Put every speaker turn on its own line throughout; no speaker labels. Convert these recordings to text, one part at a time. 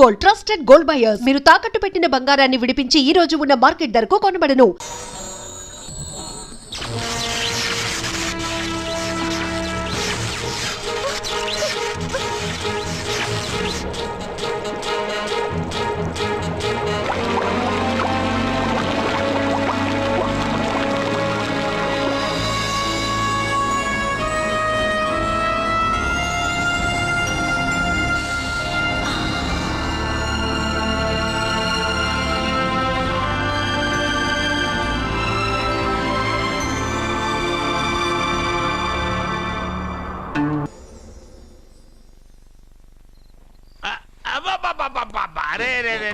Gold, trusted gold buyers. మీరు తాకట్టు పెట్టిన బంగారాన్ని విడిపించి ఈ రోజు ఉన్న మార్కెట్ ధరకు కొనబడను.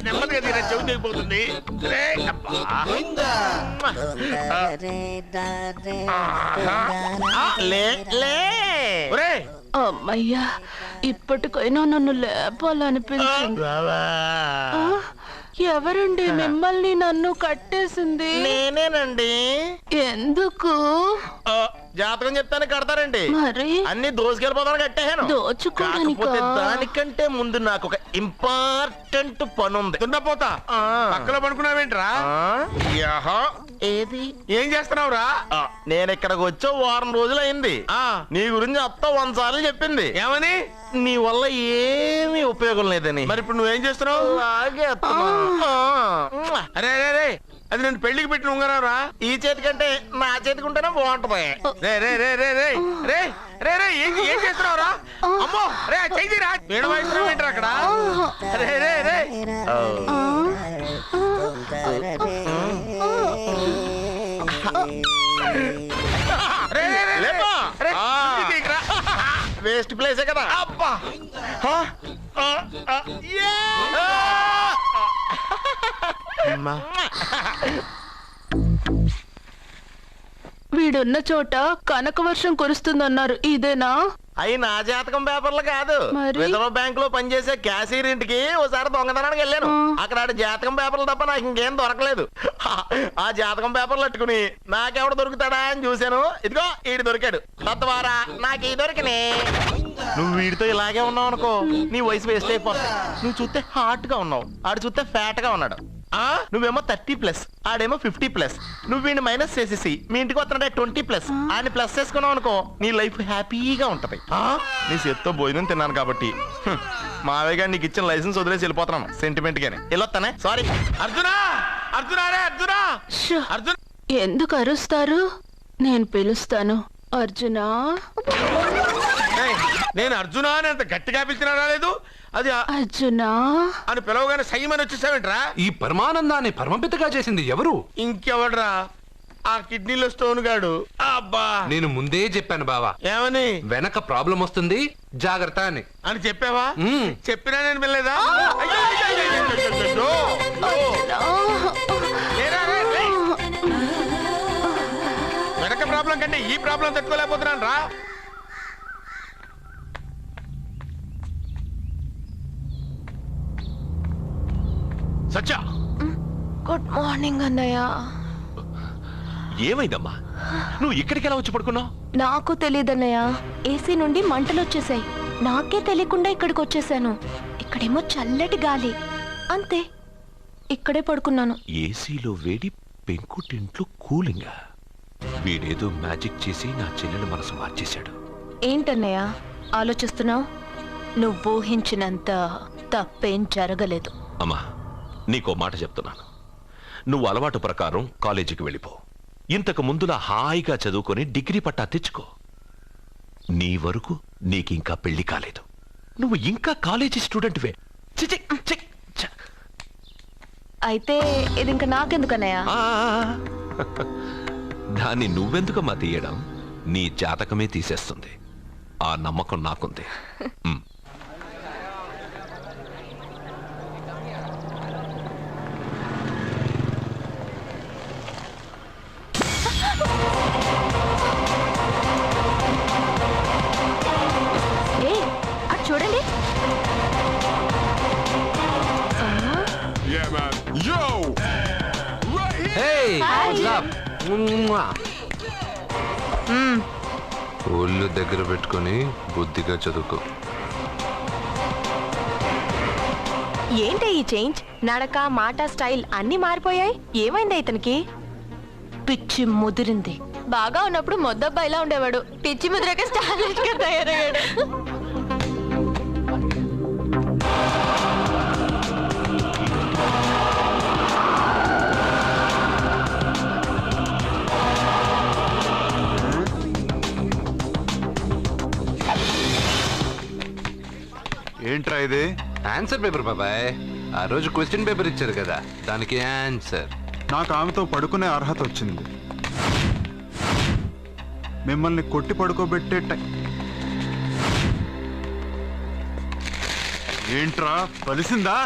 నెమ్మదిగా తీరా చెవి తెగిపోతుంది.
అమ్మయ్యా, ఇప్పటికైనా నన్ను లేపాలనిపించింది. ఎవరండి మిమ్మల్ని నన్ను కట్టేసింది?
నేనేనండి.
ఎందుకు?
జాతకం చెప్తాను కడతారండి.
మరి
అన్ని దోసుకెళ్ళిపోతాను కట్టేహాను.
దోచుకోవడానికా?
దానికంటే ముందు నాకు ఒక ఇంపార్టెంట్ పని ఉంది. దున్నపోతా పక్కలో పడుకున్నావేంట్రా? ఏది ఏం చేస్తున్నావురా? నేను ఇక్కడికి వచ్చే వారం రోజులు అయింది. నీ గురించి అత్త 100 సార్లు చెప్పింది. ఏమని? నీ వల్ల ఏమీ ఉపయోగం లేదని. మరి ఇప్పుడు నువ్వేం చేస్తున్నావు? అరే అరే, అది నేను పెళ్లికి పెట్టిన ఉంగరారా. ఈ చేతి కంటే నా చేతికి ఉంటేనే బాగుంటది. రే రే రే రే రే రే రే రే ఏం చేస్తున్నావురా? అమ్మో రే చెయ్యిరా. వీణ వాయిస్తున్నావు ఏంట్రా అక్కడ? రే రే రే వేస్ట్ ప్లేసే కదా. అబ్బా
వీడున్న చోట కనక వర్షం కురుస్తుందన్నారు, ఇదేనా?
అయి నా జాతకం పేపర్లు కాదు. రిజర్వ్ బ్యాంక్ లో పనిచేసే క్యాషియర్ ఇంటికి ఓసారి దొంగతనానికి వెళ్ళాను. అక్కడ జాతకం పేపర్లు తప్ప నాకు ఇంకేం దొరకలేదు. ఆ జాతకం పేపర్లు పట్టుకుని నాకెవడు దొరుకుతాడా అని చూశాను. ఇదిగో ఈడు దొరికాడు. తద్వారా నాకు ఈ దొరికినే. నువ్వు వీడితో ఇలాగే ఉన్నావు అనుకో, నీ వయసు వేస్ట్ అయిపోతుంది. నువ్వు చూస్తే హాట్ గా ఉన్నావు, ఆడు చూస్తే ఫ్యాట్ గా ఉన్నాడు. నువ్వేమో 30+, ఆడేమో 50+. నువ్వు వీడిని మైనస్ చేసేసి మీ ఇంటికి వస్తున్నాడే 20+, ఆయన ప్లస్ చేసుకున్నావు అనుకో, నీ లైఫ్ హ్యాపీగా ఉంటది. నీ చేత్తో భోజనం తిన్నాను కాబట్టి మావయ్య గారు నీకు ఇచ్చిన లైసెన్స్ వదిలేసి వెళ్ళిపోతున్నాను సెంటిమెంట్ గానే. వెళ్ళొస్తానే. సారీ. అర్జునా అర్జునా రే అర్జునా అర్జున.
ఎందుకు అరుస్తారు? నేను పిలుస్తాను. అర్జునా.
నేను అర్జునా అని అంత గట్టిగా పిలిచినా రాలేదు. అది
అర్జునా
అని పిలవగానే సైమని వచ్చేసావేంట్రా?
ఈ పరమానందాన్ని పరమపితగా చేసింది ఎవరు?
ఇంకెవడ్రా? ఆ కిడ్నీలో స్టోన్ గాడు. అబ్బా,
నేను ముందే చెప్పాను బావా. ఏమని? వెనక ప్రాబ్లం వస్తుంది, జాగ్రత్త అని.
అని చెప్పావా? చెప్పినా నేను వెళ్ళలేదా? వెనక ప్రాబ్లం కంటే ఈ ప్రాబ్లం తట్టుకోలేకపోతున్నాను రా. సత్య,
గుడ్ మార్నింగ్ అన్నయ్య.
ఏమైందమ్మా? నువ్వు ఇక్కడికి ఎలా వచ్చి పడుకున్నావు?
నాకు తెలియదన్నయ్య, ఏసీ నుండి మంటలు వచ్చేసాయి. నాకే తెలియకుండా ఇక్కడికి వచ్చేసాను. ఇక్కడేమో చల్లటి గాలి, అంతే. ఇక్కడే పడుకున్నాను.
ఏసీలో వేడి, పెంకుటింట్లో కూలింగా. వీడేదో మ్యాజిక్ చేసి నా చెల్లెలు మనసు మార్చేశాడు.
ఏంటన్నయ్య ఆలోచిస్తున్నావు? నువ్వు ఊహించినంత తప్పేం జరగలేదు.
అమ్మా, నీకో మాట చెప్తున్నాను. నువ్వు అలవాటు ప్రకారం కాలేజీకి వెళ్ళిపో. ఇంతకు ముందులా హాయిగా చదువుకొని డిగ్రీ పట్టా తెచ్చుకో. నీ వరకు నీకింకా పెళ్లి కాలేదు. నువ్వు ఇంకా కాలేజీ స్టూడెంట్వే.
అయితే ఇది ఇంకా నాకెందుకన్నయ్య?
దాన్ని నువ్వెందుకమ్మా తీయడం? నీ జాతకమే తీసేస్తుంది. ఆ నమ్మకం నాకుంది.
చూడండి.
ఒళ్ళు దగ్గర పెట్టుకొని బుద్ధిగా చదువుకో.
ఏంటి ఈ చేంజ్? నడక, మాట, స్టైల్ అన్ని మారిపోయాయి. ఏమైంది ఇతనికి? పిచ్చి ముదిరింది. బాగా ఉన్నప్పుడు మొద్దబ్బాయిలా ఉండేవాడు. పిచ్చి ముదిరాక స్టైలిష్ గా తయారయ్యాడు.
ఏంట్రా ఇది?
ఆన్సర్ పేపర్ బాబాయ్. ఆ రోజు క్వశ్చన్ పేపర్ ఇచ్చారు కదా, దానికి ఆన్సర్.
నాకు ఆమెతో పడుకునే అర్హత వచ్చింది. మిమ్మల్ని కొట్టి పడుకోబెట్టే ఏంట్రా కలిసిందా?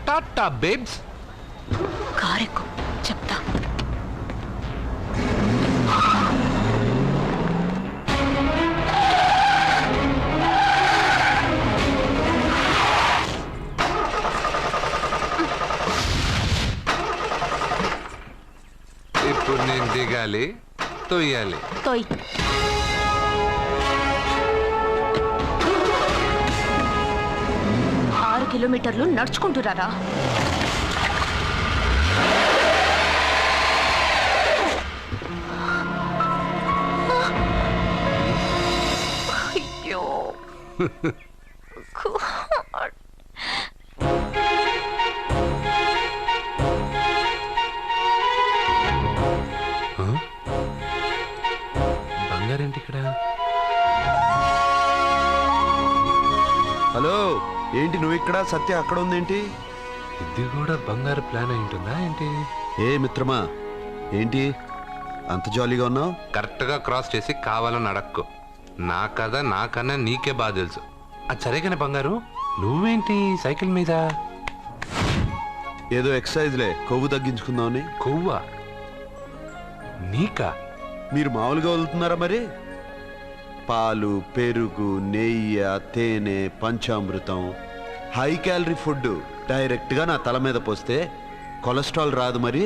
టాటా బేబ్స్.
కారెక్కు చెప్తా.
ఇప్పుడు నేను దిగాలి, తొయ్యాలి.
తోయ్. 6 కిలోమీటర్లు నడుచుకుంటున్నారా? అయ్యో
బంగారేంటి ఇక్కడ?
హలో, ఏంటి నువ్వు ఇక్కడ, సత్య అక్కడ ఉందేంటి?
ఇది కూడా బంగారు ప్లాన్ అయి ఉంటుందా ఏంటి?
ఏ మిత్రమా, ఏంటి అంత జాలీగా ఉన్నావు?
కరెక్ట్ గా క్రాస్ చేసి కావాలని అడక్కు. నా కథ నాకన్నా నీకే బాగా తెలుసు. అది సరే కానీ బంగారు, నువ్వేంటి సైకిల్ మీద?
ఏదో ఎక్సర్సైజ్లే, కొవ్వు తగ్గించుకుందామని.
కొవ్వా? నీకా?
మీరు మామూలుగా వదులుతున్నారా మరి? పాలు, పెరుగు, నెయ్యి, తేనె, పంచామృతం, హై క్యాలరీ ఫుడ్ డైరెక్ట్గా నా తల మీద పోస్తే కొలెస్ట్రాల్ రాదు మరి.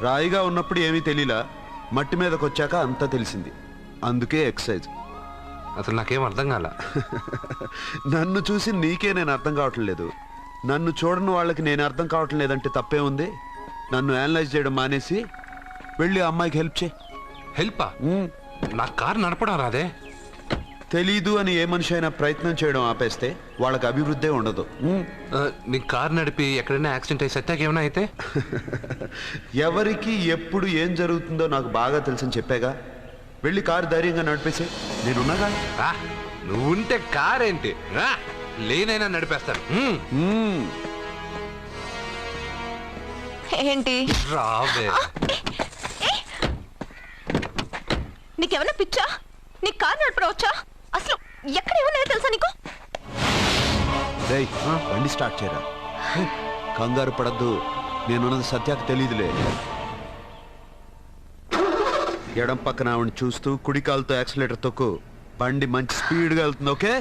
రాయిగా ఉన్నప్పుడు ఏమీ తెలియలా, మట్టి మీదకి వచ్చాక అంతా తెలిసింది. అందుకే ఎక్సర్సైజ్.
అసలు నాకేం అర్థం కాల.
నన్ను చూసి నీకే నేను అర్థం కావట్లేదు. నన్ను చూడని వాళ్ళకి నేను అర్థం కావటం లేదంటే తప్పే ఉంది. నన్ను అనలైజ్ చేయడం మానేసి వెళ్ళి అమ్మాయికి హెల్ప్ చేయి.
హెల్పా? నా కారు నడపడం రాదే.
తెలీదు అని ఏ మనిషి అయినా ప్రయత్నం చేయడం ఆపేస్తే వాళ్ళకి అభివృద్ధే ఉండదు.
నీ కారు నడిపి ఎక్కడైనా యాక్సిడెంట్ అయి సత్యాకి ఏమైనా అయితే?
ఎవరికి ఎప్పుడు ఏం జరుగుతుందో నాకు బాగా తెలుసని చెప్పాగా. వెళ్ళి కారు ధైర్యంగా నడిపేసి నేనున్నాగా.
నువ్వుంటే కారేంటి, లేనైనా నడిపేస్తాను.
ఏంటి?
రావే.
నీకేమన్నా పిచ్చా? నీ కారు నడపడం వచ్చా? అసలు ఎక్కడ ఏమన్నా తెలుసా నీకు?
రేయ్, బండి స్టార్ట్ చేయరా. కంగారు పడద్దు, నేనున్నది సత్యాకు తెలీదులే. ఎడం పక్కన ఆవిడ చూస్తూ కుడి కాలుతో యాక్సిలేటర్ తొక్కు. బండి మంచి స్పీడ్గా వెళ్తుంది. ఓకే?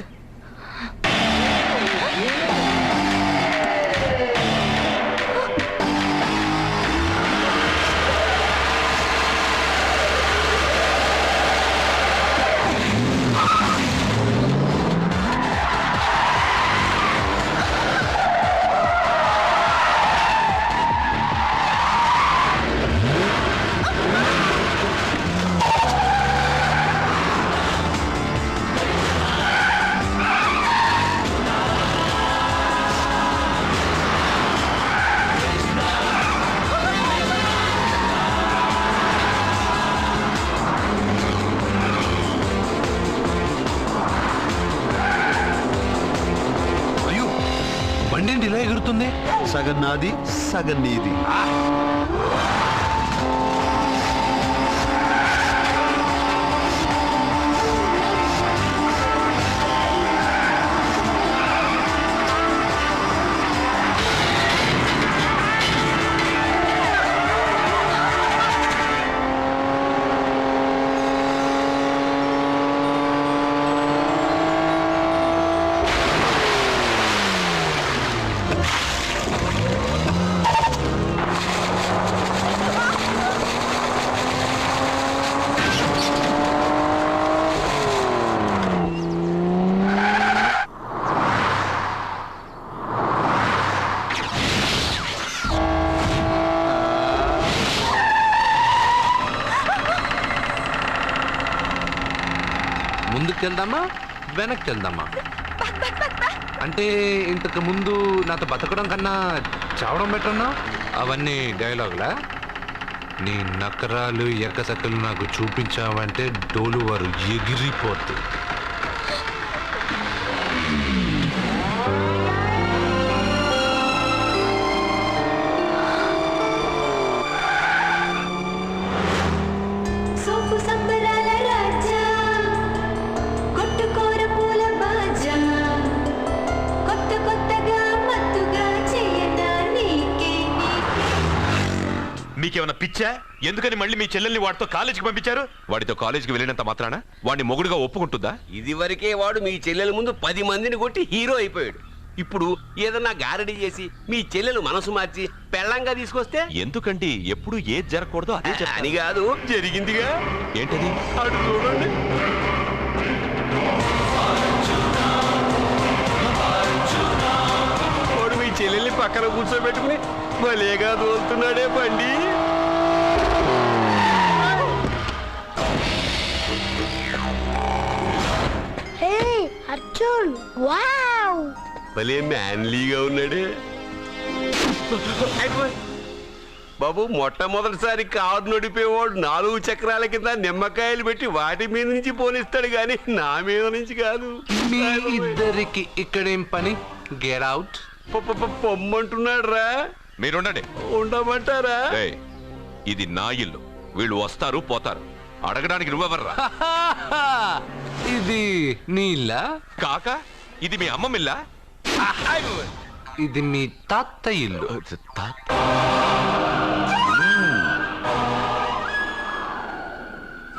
బండి ఇలా ఎగురుతుంది.
సగం నాది, సగం నీది.
ముందుకు వెళ్దామా వెనక్కి వెళ్దామా? అంటే ఇంతకు ముందు నాతో బతకడం కన్నా చావడం బెటర్నా? అవన్నీ డైలాగులా? నీ నకరాలు ఎక్కసక్కలు నాకు చూపించావంటే డోలు వారు ఎగిరిపోతుంది.
మీకేమన్నా పిచ్చా? ఎందుకని మళ్ళీ మీ చెల్లెల్ని వాడితో కాలేజీకి పంపించారు? వాడితో కాలేజీకి వెళ్ళినంత మాత్రాన వాడిని మొగుడుగా ఒప్పుకుంటుందా?
ఇది వరకే వాడు మీ చెల్లెల ముందు 10 మందిని కొట్టి హీరో అయిపోయాడు. ఇప్పుడు ఏదన్నా గారడీ చేసి మీ చెల్లెలు మనసు మార్చి పెళ్ళంగా తీసుకొస్తే?
ఎందుకండి ఎప్పుడు ఏది జరగకూడదో అదే
అని కాదు, జరిగిందిగా.
ఏంటది?
అటు చూడండి. వాడు మీ చెల్లెల్ని పక్కన కూర్చోబెట్టుకుని భలేగా దోలుతున్నాడే బండి.
అర్జున్, వావ్,
భలే మ్యాన్లీగా ఉన్నాడే. బాబు, మొట్టమొదటిసారి కారు నడిపేవాడు 4 చక్రాల కింద నిమ్మకాయలు పెట్టి వాటి మీద నుంచి పోనిస్తాడు గాని నా మీద నుంచి కాదు.
మీ ఇద్దరికి ఇక్కడేం పని? Get out.
పొమ్మంటున్నాడు రా.
మీరుండండి.
ఉండమంటారా?
ఇది నా ఇల్లు, వీళ్ళు వస్తారు పోతారు. అడగడానికి నువ్వెవర్రా?
ఇది నీళ్ళ
కాక ఇది మీ అమ్మ మిల్లా?
ఇది మీ తాత ఇల్లు.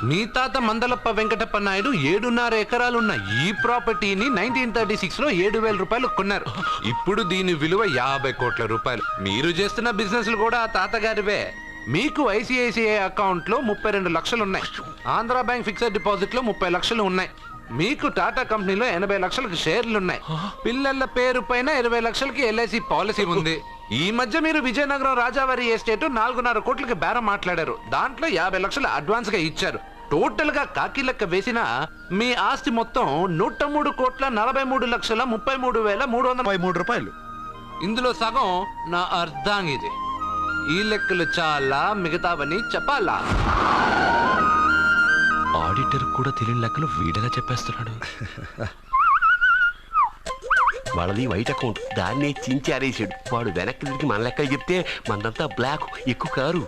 మీ తాత మందలప్ప వెంకటప్ప నాయుడు 7.5 ఎకరాలున్న ఈ ప్రాపర్టీని 1936 లో 7,000 రూపాయలు కొన్నారు. ఇప్పుడు దీని విలువ 50 కోట్ల రూపాయలు. మీరు చేస్తున్న బిజినెస్లు కూడా ఆ తాతగారివే. మీకు ఐసిఐసిఐ అకౌంట్ లో 32 లక్షలు ఉన్నాయి. ఆంధ్ర బ్యాంక్ ఫిక్స్డ్ డిపాజిట్ లో 30 లక్షలు ఉన్నాయి. మీకు టాటా కంపెనీలో 80 లక్షలకు షేర్లు ఉన్నాయి. పిల్లల పేరు పైన 20 లక్షలకి ఎల్ఐసి పాలసీ ఉంది. ఈ మధ్య మీరు విజయనగరం రాజావారి ఎస్టేట్ 4.5 కోట్లకి బేరం మాట్లాడారు. దాంట్లో 50 లక్షలు అడ్వాన్స్ గా ఇచ్చారు. టోటల్ గా కాకి లెక్క వేసిన మీ ఆస్తి మొత్తం 103,43,33,333
రూపాయలు.
ఇందులో సగం నా అర్ధాంగిది. ఈ లెక్కలు చాలా, మిగతావని చెప్పాలా?
ఆడిటర్ కూడా తెలియని లెక్కలు వీడగా చెప్పేస్తున్నాడు.
వాళ్ళది వైట్ అకౌంట్, దాన్నే చించి ఆరేసాడు. వాడు వెనక్కి తిరిగి మన లెక్కలు చెప్తే మనదంతా బ్లాక్. ఎక్కువ కారు.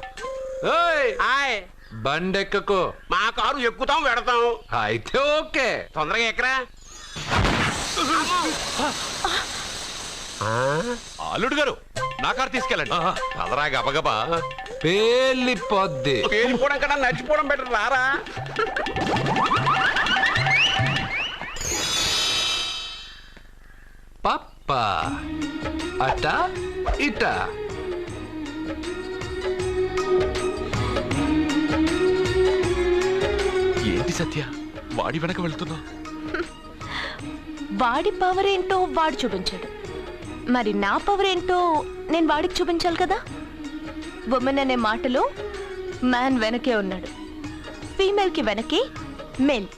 బండెక్కకు.
మా కారు ఎక్కుతాం పెడతాం.
అయితే ఓకే,
తొందరగా ఎక్కరా.
అల్లుడు గారు, నా కారు తీసుకెళ్ళండి. అదరా గబగబా.
పేలిపోద్ది.
పేలిపోవడం కన్నా నచ్చిపోవడం బెటర్. రారా.
పప్పా అట ఇట.
ఏంటి సత్య, వాడి వెనక వెళ్తున్నా?
వాడి పవర్ ఏంటో వాడు చూపించాడు, మరి నా పవర్ ఏంటో నేను వాడికి చూపించాలి కదా. ఉమెన్ అనే మాటలో మ్యాన్ వెనకే ఉన్నాడు, ఫీమేల్ కి వెనకే మేల్.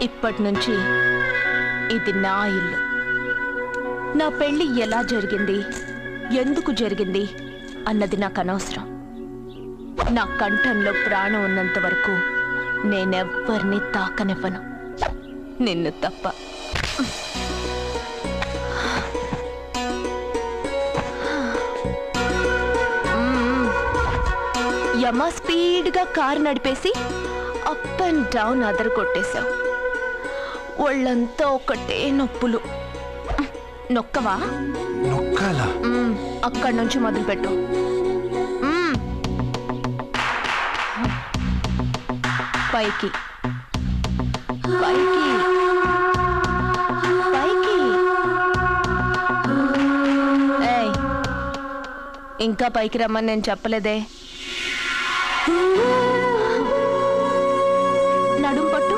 ఇప్పటి నుంచి ఇది నా ఇల్లు. నా పెళ్లి ఎలా జరిగింది, ఎందుకు జరిగింది అన్నది నాకు అనవసరం. నా కంఠంలో ప్రాణం ఉన్నంత వరకు నేనెవ్వరిని తాకనివ్వను, నిన్ను తప్ప. యమ స్పీడ్గా కారు నడిపేసి అప్ అండ్ డౌన్ అదర కొట్టేశావు. ఒళ్ళంతా ఒకటే నొప్పులు. నొక్కవా?
నొక్కాలా?
అక్కడి నుంచి మొదలుపెట్టు. పైకి పైకి పైకి. ఏయ్, ఇంకా పైకి రమ్మని నేను చెప్పలేదే. నడుం పట్టు.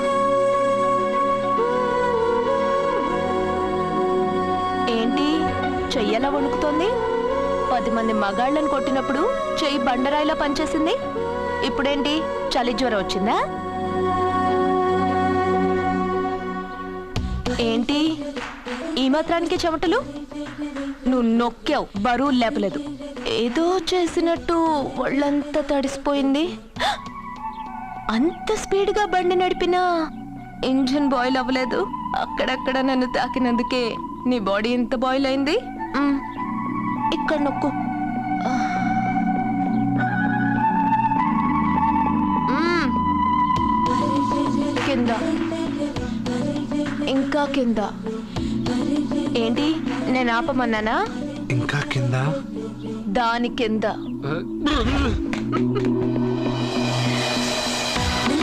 ఏంటి చెయ్యలా వణుకుతోంది? 10 మంది మగాళ్ళని కొట్టినప్పుడు చెయ్యి బండరాయిలా పనిచేసింది. ఇప్పుడేంటి చలి జ్వరం వచ్చిందా? ఏంటి ఈ మాత్రానికి చెమటలు? నువ్వు నొక్కావు, బరువు లేపలేదు. ఏదో చేసినట్టు ఒళ్ళంతా తడిసిపోయింది. అంత స్పీడ్గా బండి నడిపినా ఇంజిన్ బాయిల్ అవ్వలేదు. అక్కడక్కడ నన్ను తాకినందుకే నీ బాడీ ఎంత బాయిల్ అయింది. ఇక్కడ నొక్కు. కింద ఇంకా కింద. ఏంటి నేను ఆపమన్నానా?
ఇంకా కింద
దాని కింద.